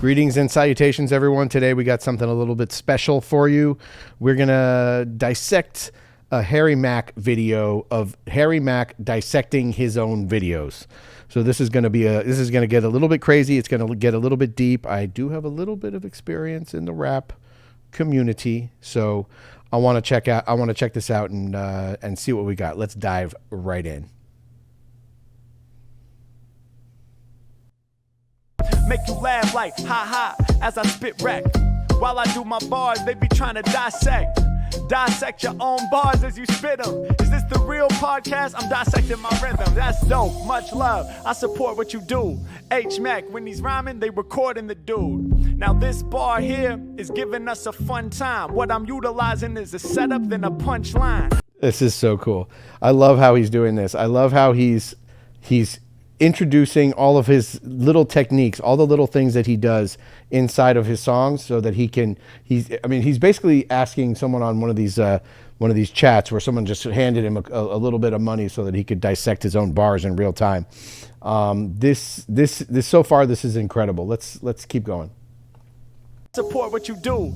Greetings and salutations, everyone. Today we got something a little bit special for you. We're going to dissect a Harry Mack video of Harry Mack dissecting his own videos. So this is going to get a little bit crazy. It's going to get a little bit deep. I do have a little bit of experience in the rap community, so I want to check this out and see what we got. Let's dive right in. Make you laugh like ha ha as I spit wreck. While I do my bars, they be trying to dissect your own bars as you spit them. Is this the real podcast? I'm dissecting my rhythm. That's dope. Much love. I support what you do. Mack, when he's rhyming, they recording the dude. Now this bar here is giving us a fun time. What I'm utilizing is a setup, then a punchline. This is so cool. I love how he's doing this. I love how he's introducing all of his little techniques, all the little things that he does inside of his songs, so that he's basically asking someone on one of these chats where someone just handed him a little bit of money so that he could dissect his own bars in real time. This so far, this is incredible. Let's keep going. Support what you do.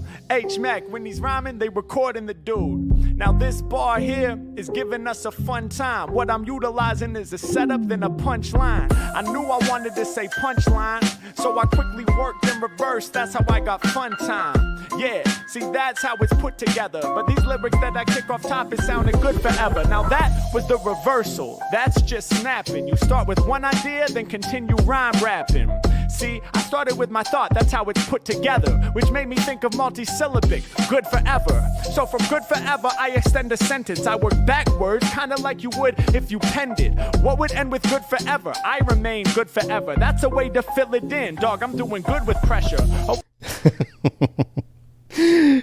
Mack, when he's rhyming, they recording the dude. Now this bar here is giving us a fun time. What I'm utilizing is a setup, then a punchline. I knew I wanted to say punchline, so I quickly worked in reverse. That's how I got fun time. Yeah, see, that's how it's put together. But these lyrics that I kick off top, it sounded good forever. Now that was the reversal. That's just snapping. You start with one idea, then continue rhyme rapping. See, I started with my thought, that's how it's put together, which made me think of multi-syllabic, good forever. So from good forever, I extend a sentence. I work backwards, kind of like you would if you penned it. What would end with good forever? I remain good forever. That's a way to fill it in. Dog, I'm doing good with pressure. Oh.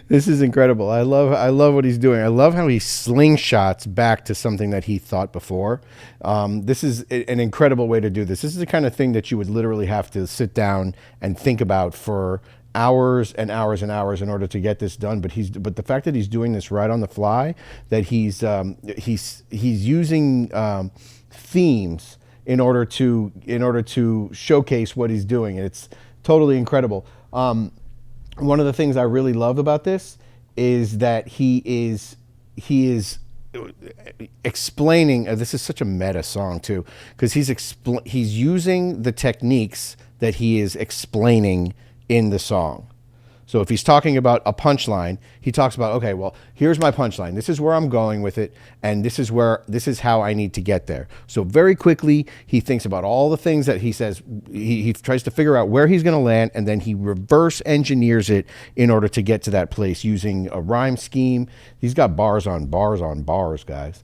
This is incredible. I love what he's doing. I love how he slingshots back to something that he thought before. This is an incredible way to do this. This is the kind of thing that you would literally have to sit down and think about for hours and hours and hours in order to get this done. But the fact that he's doing this right on the fly, that he's using themes in order to showcase what he's doing, and it's totally incredible. One of the things I really love about this is that he is explaining. This is such a meta song too, because he's using the techniques that he is explaining in the song. So if he's talking about a punchline, he talks about, okay, well, here's my punchline. This is where I'm going with it, and this is how I need to get there. So very quickly, he thinks about all the things that he says. He tries to figure out where he's going to land, and then he reverse engineers it in order to get to that place using a rhyme scheme. He's got bars on bars on bars, guys.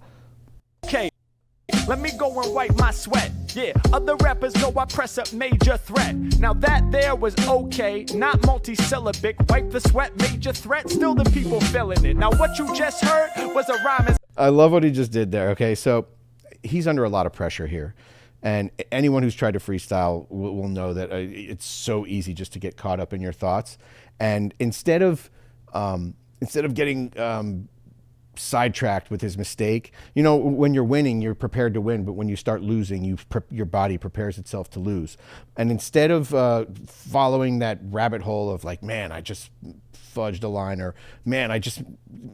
Okay. Let me go and wipe my sweat. Yeah, other rappers know I press up major threat. Now that there was okay, not multi-syllabic. Wipe the sweat, major threat, still the people feeling it. Now what you just heard was a rhyme. I love what he just did there. Okay, so he's under a lot of pressure here. And anyone who's tried to freestyle will know that it's so easy just to get caught up in your thoughts. And instead of getting sidetracked with his mistake, when you're winning, you're prepared to win, but when you start losing, your body prepares itself to lose. And instead of following that rabbit hole of like, man, I just fudged a line, or man, I just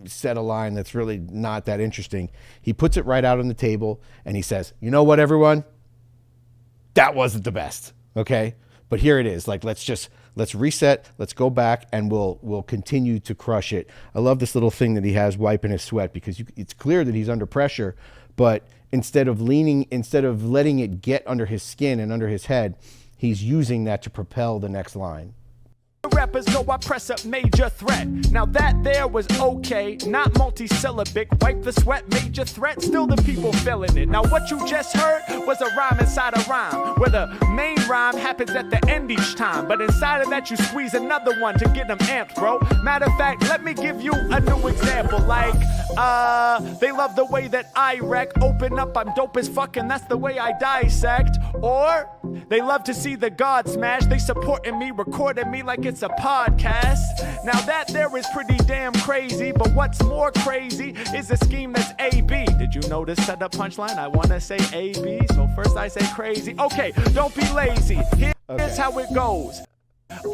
said a line that's really not that interesting, he puts it right out on the table and he says, you know what, everyone, that wasn't the best, okay, but here it is. Like, let's reset, let's go back, and we'll continue to crush it. I love this little thing that he has wiping his sweat, because it's clear that he's under pressure, but instead of letting it get under his skin and under his head, he's using that to propel the next line. Rappers know I press up major threat. Now that there was okay, not multi-syllabic. Wipe the sweat, major threat, still the people feeling it. Now what you just heard was a rhyme inside a rhyme, where the main rhyme happens at the end each time, but inside of that you squeeze another one to get them amped, bro. Matter of fact, let me give you a new example. Like, they love the way that I wreck. Open up, I'm dope as fuck, and that's the way I dissect. Or they love to see the God smash. They supporting me, recording me like it's a podcast. Now that there is pretty damn crazy, but what's more crazy is a scheme that's A-B. Did you notice setup punchline? I want to say A-B, so first I say crazy. Okay, don't be lazy. Here's how it goes.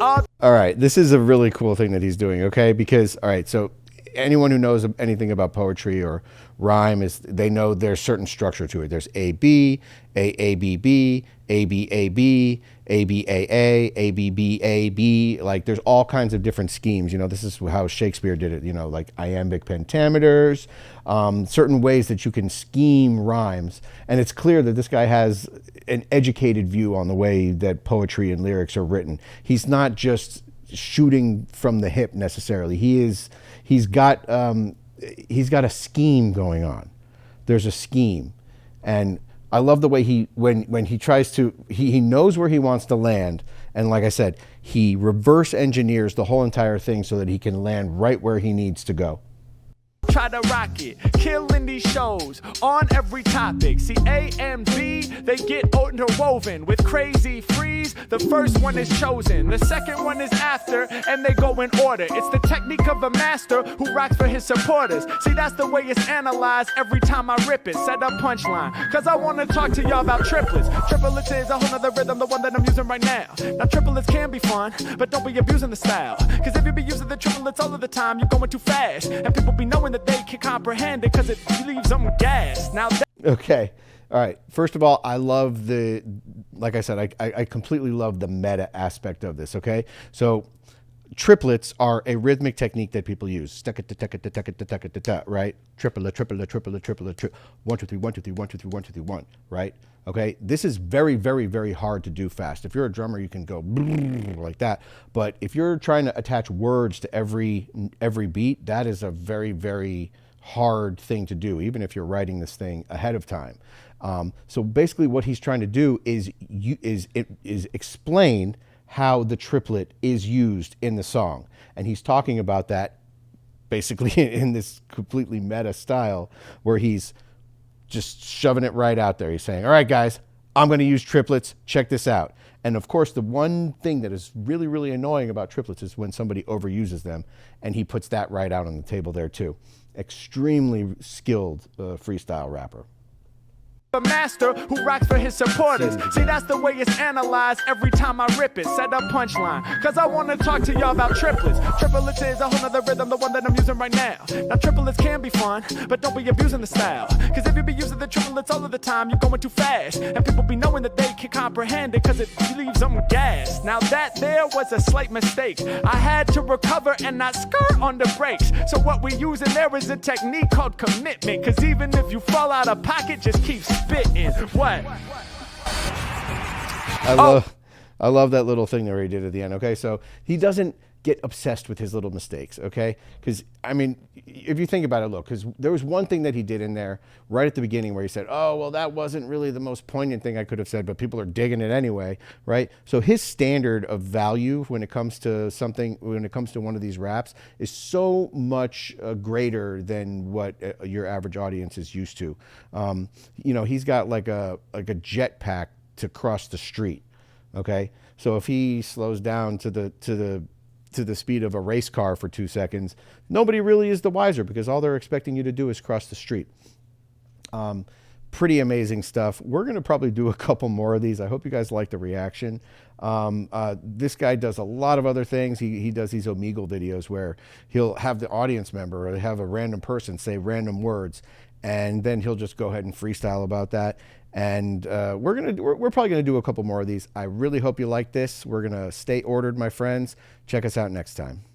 All right, this is a really cool thing that he's doing, okay? Because, all right, so anyone who knows anything about poetry or rhyme is they know there's certain structure to it. There's A B, A B B, A B A B, A B A A, A B B A B. Like there's all kinds of different schemes. You know, this is how Shakespeare did it. You know, like iambic pentameters, certain ways that you can scheme rhymes. And it's clear that this guy has an educated view on the way that poetry and lyrics are written. He's not just shooting from the hip necessarily. He's got a scheme going on. There's a scheme, and I love the way when he tries to he knows where he wants to land, and like I said, he reverse engineers the whole entire thing so that he can land right where he needs to go. Try to rock it, killing these shows on every topic. See, A and B, they get interwoven with crazy freeze. The first one is chosen, the second one is after, and they go in order. It's the technique of a master who rocks for his supporters. See, that's the way it's analyzed every time I rip it. Set up punchline, cause I wanna talk to y'all about triplets. Triplets is a whole nother rhythm, the one that I'm using right now. Now triplets can be fun, but don't be abusing the style. Cause if you be using the triplets all of the time, you're going too fast, and people be knowing that they can comprehend it because it leaves them gas. Now okay, all right, first of all, I love like I said, I completely love the meta aspect of this. Okay, so triplets are a rhythmic technique that people use. Right? Triplet, 1 2 3 1 2 3 1 2 3 1 2 3 1. Right? Okay. This is very, very, very hard to do fast. If you're a drummer, you can go like that. But if you're trying to attach words to every beat, that is a very, very hard thing to do, even if you're writing this thing ahead of time. So basically, what he's trying to do is explain how the triplet is used in the song. And he's talking about that basically in this completely meta style where he's just shoving it right out there. He's saying, all right, guys, I'm going to use triplets. Check this out. And of course, the one thing that is really, really annoying about triplets is when somebody overuses them, and he puts that right out on the table there too. Extremely skilled freestyle rapper. a master who rocks for his supporters. See, that's the way it's analyzed every time I rip it. Set up punchline, cause I wanna talk to y'all about triplets. Triplets is a whole nother rhythm, the one that I'm using right now. Now triplets can be fun, but don't be abusing the style. Cause if you be using the triplets all of the time, you're going too fast. And people be knowing that they can comprehend it, cause it leaves them gas. Now that there was a slight mistake. I had to recover and not skirt on the brakes. So what we using there is a technique called commitment. Cause even if you fall out of pocket, just keep spitting. What? I love that little thing that he did at the end. Okay, so he doesn't get obsessed with his little mistakes. Okay, because I mean, if you think about it, look, because there was one thing that he did in there right at the beginning where he said, "Oh, well, that wasn't really the most poignant thing I could have said, but people are digging it anyway." Right? So his standard of value when it comes to something, when it comes to one of these raps, is so much greater than what your average audience is used to. You know, he's got like a jetpack to cross the street. Okay, so if he slows down to the speed of a race car for 2 seconds, nobody really is the wiser because all they're expecting you to do is cross the street. Pretty amazing stuff. We're going to probably do a couple more of these. I hope you guys like the reaction. This guy does a lot of other things. He does these Omegle videos where he'll have the audience member or have a random person say random words, and then he'll just go ahead and freestyle about that. And we're probably gonna do a couple more of these. I really hope you like this. We're gonna stay ordered, my friends. Check us out next time.